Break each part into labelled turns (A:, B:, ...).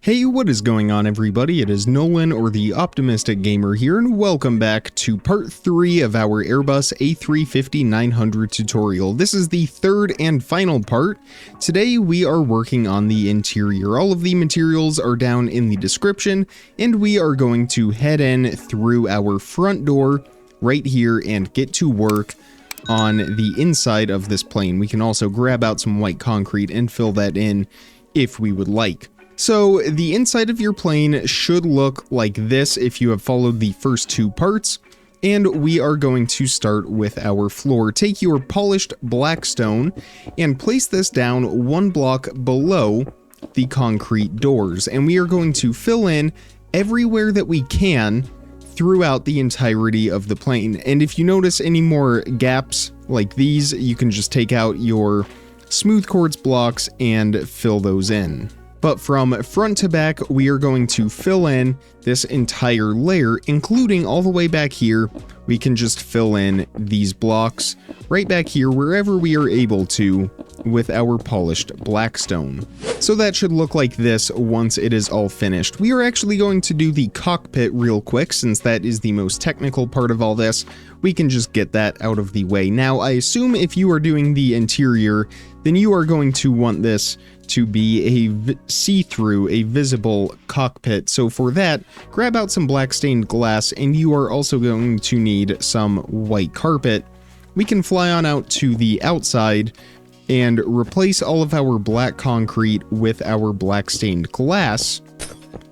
A: Hey, what is going on everybody? It is Nolan, or the Optimistic Gamer here, and welcome back to part 3 of our AIRBUS A350-900 tutorial. This is the third and final part. Today we are working on the interior. All of the materials are down in the description, and we are going to head in through our front door right here and get to work on the inside of this plane. We can also grab out some white concrete and fill that in if we would like. So the inside of your plane should look like this if you have followed the first two parts, and we are going to start with our floor. Take your polished Blackstone and place this down one block below the concrete doors, and we are going to fill in everywhere that we can throughout the entirety of the plane. And if you notice any more gaps like these, you can just take out your smooth quartz blocks and fill those in. But from front to back, we are going to fill in this entire layer, including all the way back here. We can just fill in these blocks right back here wherever we are able to with our polished Blackstone. So that should look like this once it is all finished. We are actually going to do the cockpit real quick, since that is the most technical part of all this. We can just get that out of the way. Now, I assume if you are doing the interior, then you are going to want this to be a see-through, a visible cockpit. So for that, grab out some black stained glass, and you are also going to need some white carpet. We can fly on out to the outside and replace all of our black concrete with our black stained glass,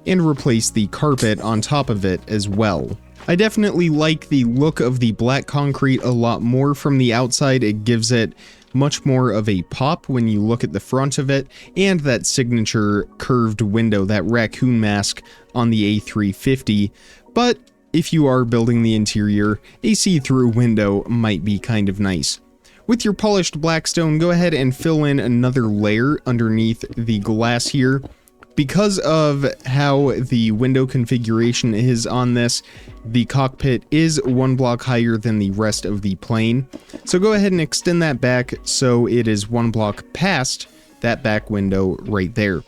A: and replace the carpet on top of it as well. I definitely like the look of the black concrete a lot more from the outside. It gives it much more of a pop when you look at the front of it, and that signature curved window, that raccoon mask on the A350. But if you are building the interior, a see-through window might be kind of nice. With your polished Blackstone, go ahead and fill in another layer underneath the glass here. Because of how the window configuration is on this, the cockpit is one block higher than the rest of the plane. So go ahead and extend that back so it is one block past that back window right there.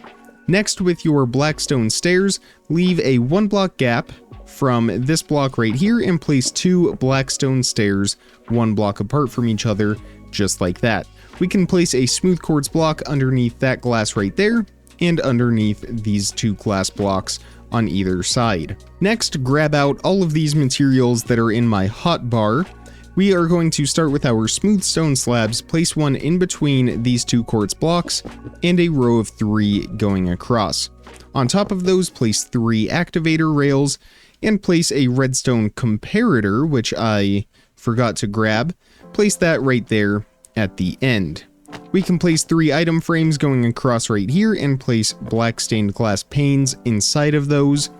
A: Next, with your Blackstone Stairs, leave a one block gap from this block right here and place two Blackstone Stairs one block apart from each other, just like that. We can place a smooth quartz block underneath that glass right there, and underneath these two glass blocks on either side. Next, grab out all of these materials that are in my hotbar. We are going to start with our smooth stone slabs, place one in between these two quartz blocks, and a row of 3 going across. On top of those, place 3 activator rails, and place a Redstone Comparator, which I forgot to grab. Place that right there at the end. We can place 3 item frames going across right here, and place black stained glass panes inside of those.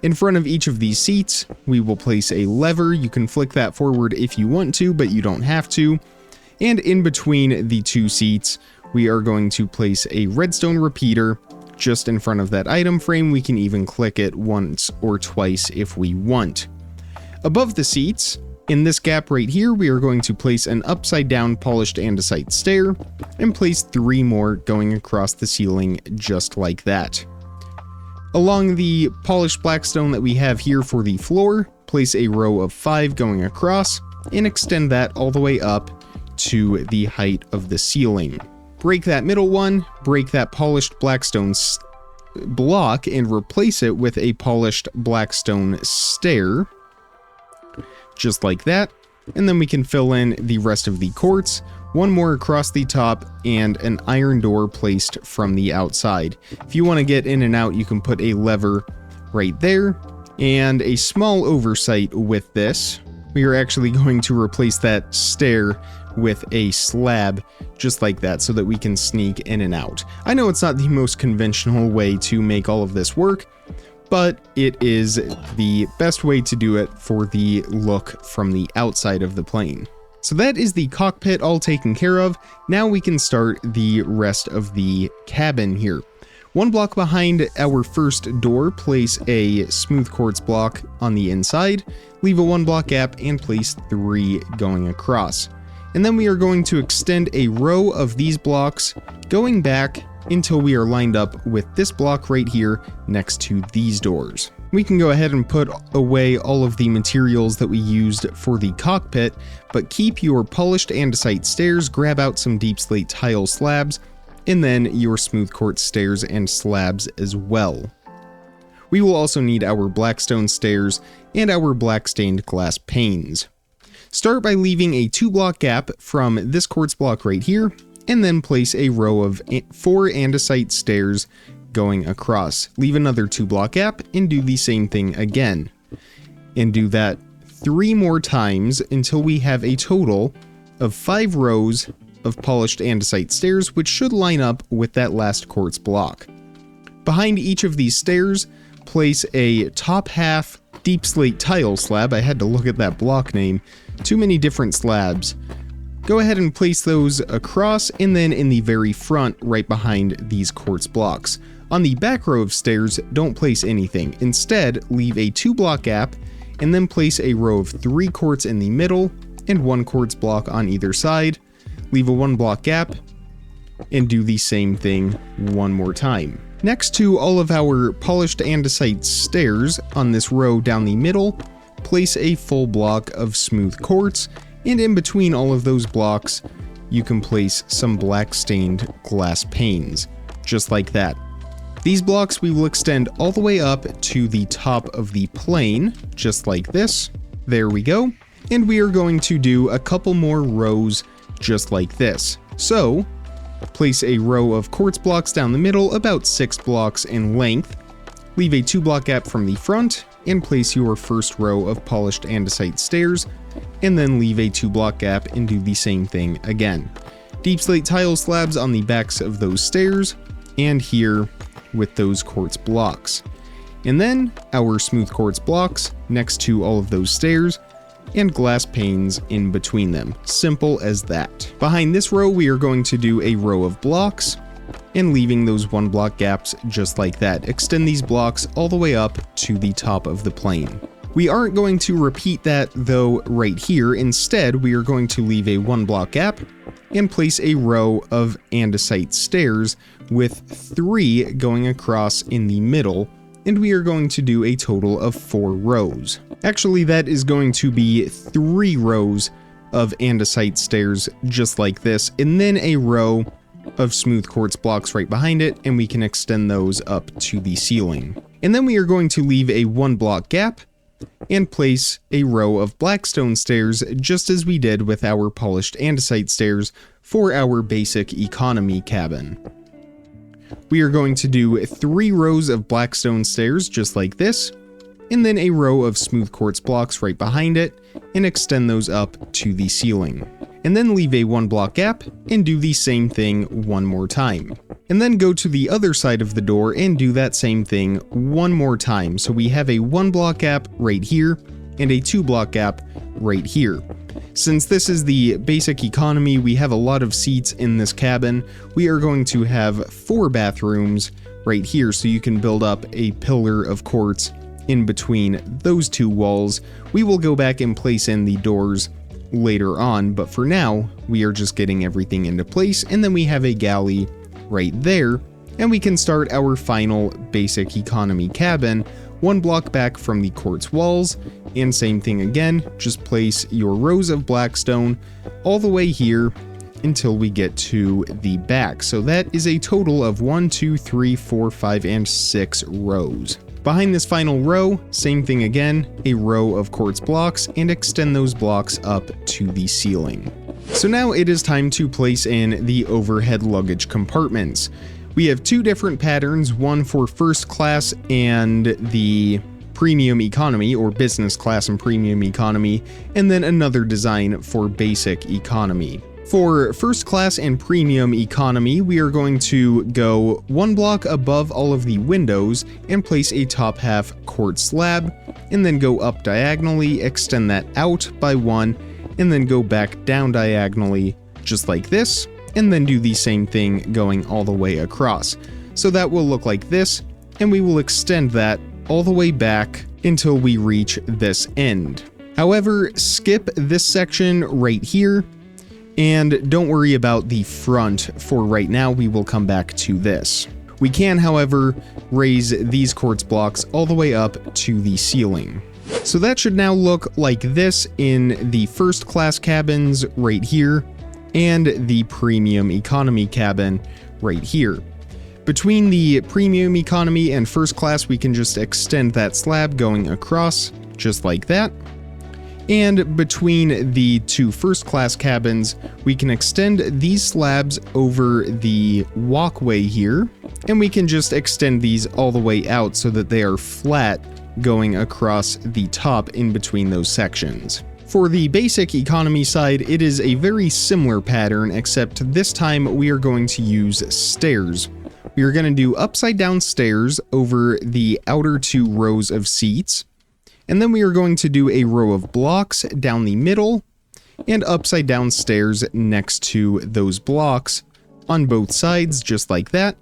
A: In front of each of these seats, we will place a lever. You can flick that forward if you want to, but you don't have to. And in between the 2 seats, we are going to place a Redstone Repeater just in front of that item frame. We can even click it once or twice if we want. Above the seats, in this gap right here, we are going to place an upside down polished andesite stair, and place 3 more going across the ceiling just like that. Along the polished Blackstone that we have here for the floor, place a row of 5 going across, and extend that all the way up to the height of the ceiling. Break that middle one, break that polished Blackstone block, and replace it with a polished Blackstone stair, just like that. And then we can fill in the rest of the quartz, one more across the top, and an iron door placed from the outside. If you want to get in and out, you can put a lever right there. And a small oversight with this, we are actually going to replace that stair with a slab just like that, so that we can sneak in and out. I know it's not the most conventional way to make all of this work, but it is the best way to do it for the look from the outside of the plane. So that is the cockpit all taken care of. Now we can start the rest of the cabin here. One block behind our first door, place a smooth quartz block on the inside, leave a 1 block gap, and place 3 going across. And then we are going to extend a row of these blocks going back until we are lined up with this block right here next to these doors. We can go ahead and put away all of the materials that we used for the cockpit, but keep your polished andesite stairs, grab out some deepslate tile slabs, and then your smooth quartz stairs and slabs as well. We will also need our Blackstone stairs and our black stained glass panes. Start by leaving a 2-block gap from this quartz block right here, and then place a row of 4 andesite stairs going across. Leave another 2-block gap and do the same thing again. And do that 3 more times until we have a total of 5 rows of polished andesite stairs, which should line up with that last quartz block. Behind each of these stairs, place a top half deepslate tile slab. I had to look at that block name. Too many different slabs. Go ahead and place those across, and then in the very front, right behind these quartz blocks. On the back row of stairs, don't place anything. Instead, leave a 2-block gap, and then place a row of 3 quartz in the middle, and 1 quartz block on either side. Leave a 1-block gap, and do the same thing one more time. Next to all of our polished andesite stairs on this row down the middle, place a full block of smooth quartz, and in between all of those blocks, you can place some black stained glass panes, just like that. These blocks we will extend all the way up to the top of the plane, just like this. There we go. And we are going to do a couple more rows just like this. So, place a row of quartz blocks down the middle, about 6 blocks in length. Leave a 2-block gap from the front, and place your first row of polished andesite stairs, and then leave a 2-block gap and do the same thing again. Deepslate tile slabs on the backs of those stairs, and here with those quartz blocks. And then our smooth quartz blocks next to all of those stairs, and glass panes in between them. Simple as that. Behind this row, we are going to do a row of blocks, and leaving those 1-block gaps just like that. Extend these blocks all the way up to the top of the plane. We aren't going to repeat that though right here. Instead, we are going to leave a 1-block gap and place a row of andesite stairs with 3 going across in the middle, and we are going to do a total of 4 rows. Actually, that is going to be 3 rows of andesite stairs just like this, and then a row of smooth quartz blocks right behind it, and we can extend those up to the ceiling. And then we are going to leave a 1-block gap and place a row of Blackstone stairs, just as we did with our polished andesite stairs for our basic economy cabin. We are going to do 3 rows of Blackstone stairs just like this, and then a row of smooth quartz blocks right behind it, and extend those up to the ceiling. And then leave a 1-block gap and do the same thing one more time. And then go to the other side of the door and do that same thing one more time. So we have a 1-block gap right here and a 2-block gap right here. Since this is the basic economy, we have a lot of seats in this cabin. We are going to have 4 bathrooms right here, so you can build up a pillar of quartz in between those 2 walls. We will go back and place in the doors later on, but for now, we are just getting everything into place, and then we have a galley right there, and we can start our final basic economy cabin 1 block back from the quartz walls, and same thing again, just place your rows of Blackstone all the way here until we get to the back. So that is a total of 1, 2, 3, 4, 5, and 6 rows. Behind this final row, same thing again, a row of quartz blocks, and extend those blocks up to the ceiling. So now it is time to place in the overhead luggage compartments. We have 2 different patterns, one for first class and the premium economy, or business class and premium economy, and then another design for basic economy. For first class and premium economy, we are going to go 1 block above all of the windows and place a top half quartz slab, and then go up diagonally, extend that out by 1, and then go back down diagonally, just like this, and then do the same thing going all the way across. So that will look like this, and we will extend that all the way back until we reach this end. However, skip this section right here, And don't worry about the front for right now, we will come back to this. We can, however, raise these quartz blocks all the way up to the ceiling. So that should now look like this in the first class cabins right here, and the premium economy cabin right here. Between the premium economy and first class, we can just extend that slab going across, just like that. And between the two first class cabins, we can extend these slabs over the walkway here, and we can just extend these all the way out so that they are flat going across the top in between those sections. For the basic economy side, it is a very similar pattern, except this time we are going to use stairs. We are going to do upside down stairs over the outer two rows of seats, and then we are going to do a row of blocks down the middle and upside down stairs next to those blocks on both sides, just like that.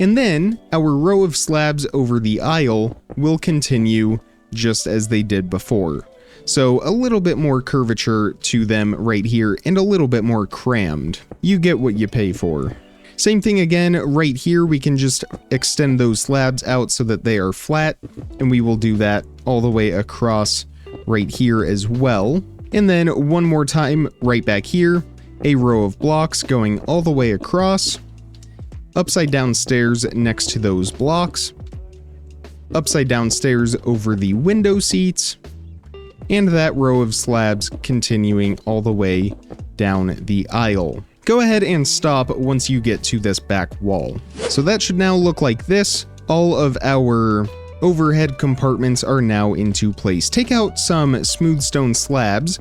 A: And then our row of slabs over the aisle will continue just as they did before. So a little bit more curvature to them right here and a little bit more crammed. You get what you pay for. Same thing again right here, we can just extend those slabs out so that they are flat, and we will do that all the way across right here as well. And then one more time right back here, a row of blocks going all the way across, upside down stairs next to those blocks, upside down stairs over the window seats, and that row of slabs continuing all the way down the aisle. Go ahead and stop once you get to this back wall. So that should now look like this. All of our overhead compartments are now into place. Take out some smooth stone slabs,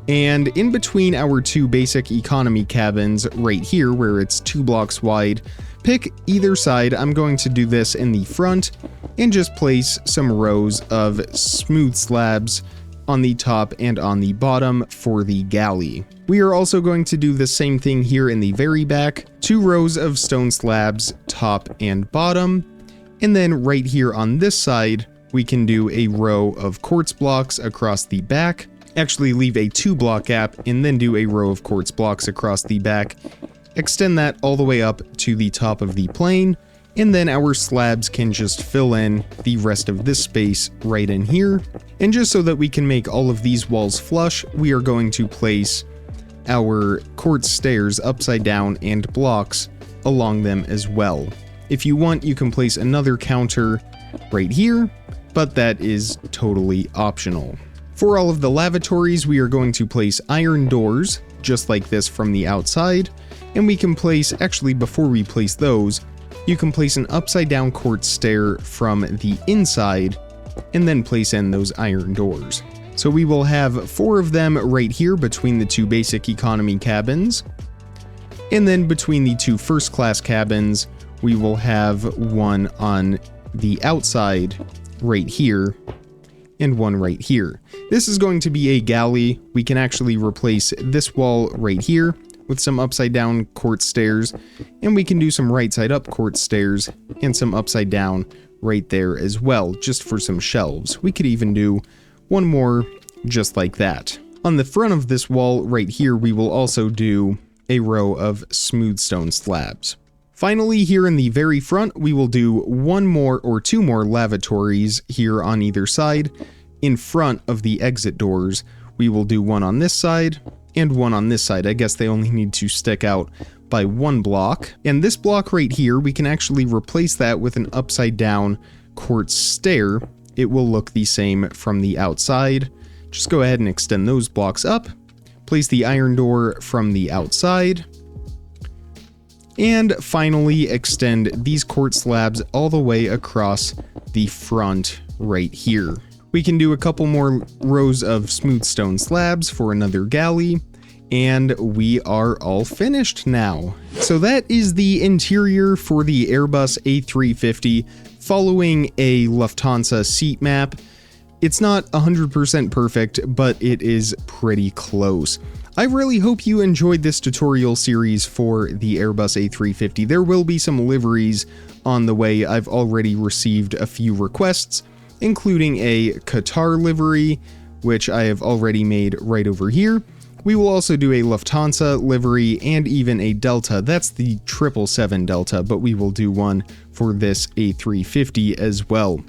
A: and in between our two basic economy cabins right here, where it's 2 blocks wide, pick either side. I'm going to do this in the front and just place some rows of smooth slabs on the top and on the bottom for the galley. We are also going to do the same thing here in the very back, 2 rows of stone slabs, top and bottom. And then right here on this side, we can do a row of quartz blocks across the back, actually leave a 2-block gap and then do a row of quartz blocks across the back, extend that all the way up to the top of the plane, and then our slabs can just fill in the rest of this space right in here. And just so that we can make all of these walls flush, we are going to place our quartz stairs upside down and blocks along them as well. If you want, you can place another counter right here, but that is totally optional. For all of the lavatories, we are going to place iron doors, just like this from the outside, and we can place, actually before we place those, you can place an upside down quartz stair from the inside and then place in those iron doors. So we will have 4 of them right here between the 2 basic economy cabins. And then between the 2 first class cabins, we will have 1 on the outside right here and 1 right here. This is going to be a galley. We can actually replace this wall right here with some upside down quartz stairs, and we can do some right side up quartz stairs and some upside down right there as well, just for some shelves. We could even do 1 more just like that. On the front of this wall right here, we will also do a row of smooth stone slabs. Finally, here in the very front, we will do 1 more or 2 more lavatories here on either side. In front of the exit doors, we will do 1 on this side and 1 on this side. I guess they only need to stick out by 1 block. And this block right here, we can actually replace that with an upside down quartz stair. It will look the same from the outside. Just go ahead and extend those blocks up, place the iron door from the outside, and finally extend these quartz slabs all the way across the front right here. We can do a couple more rows of smooth stone slabs for another galley, and we are all finished now. So that is the interior for the Airbus A350 following a Lufthansa seat map. It's not 100% perfect, but it is pretty close. I really hope you enjoyed this tutorial series for the Airbus A350. There will be some liveries on the way. I've already received a few requests, including a Qatar livery, which I have already made right over here. We will also do a Lufthansa livery and even a Delta. That's the 777 Delta, but we will do one for this A350 as well.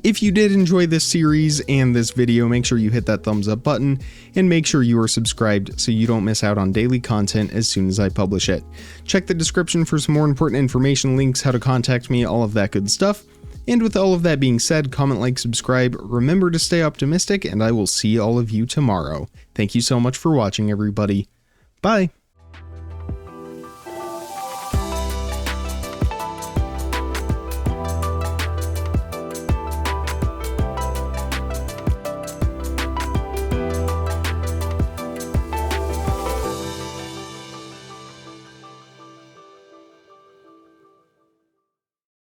A: If you did enjoy this series and this video, make sure you hit that thumbs up button and make sure you are subscribed so you don't miss out on daily content as soon as I publish it. Check the description for some more important information, links, how to contact me, all of that good stuff. And with all of that being said, comment, like, subscribe, remember to stay optimistic, and I will see all of you tomorrow. Thank you so much for watching, everybody. Bye!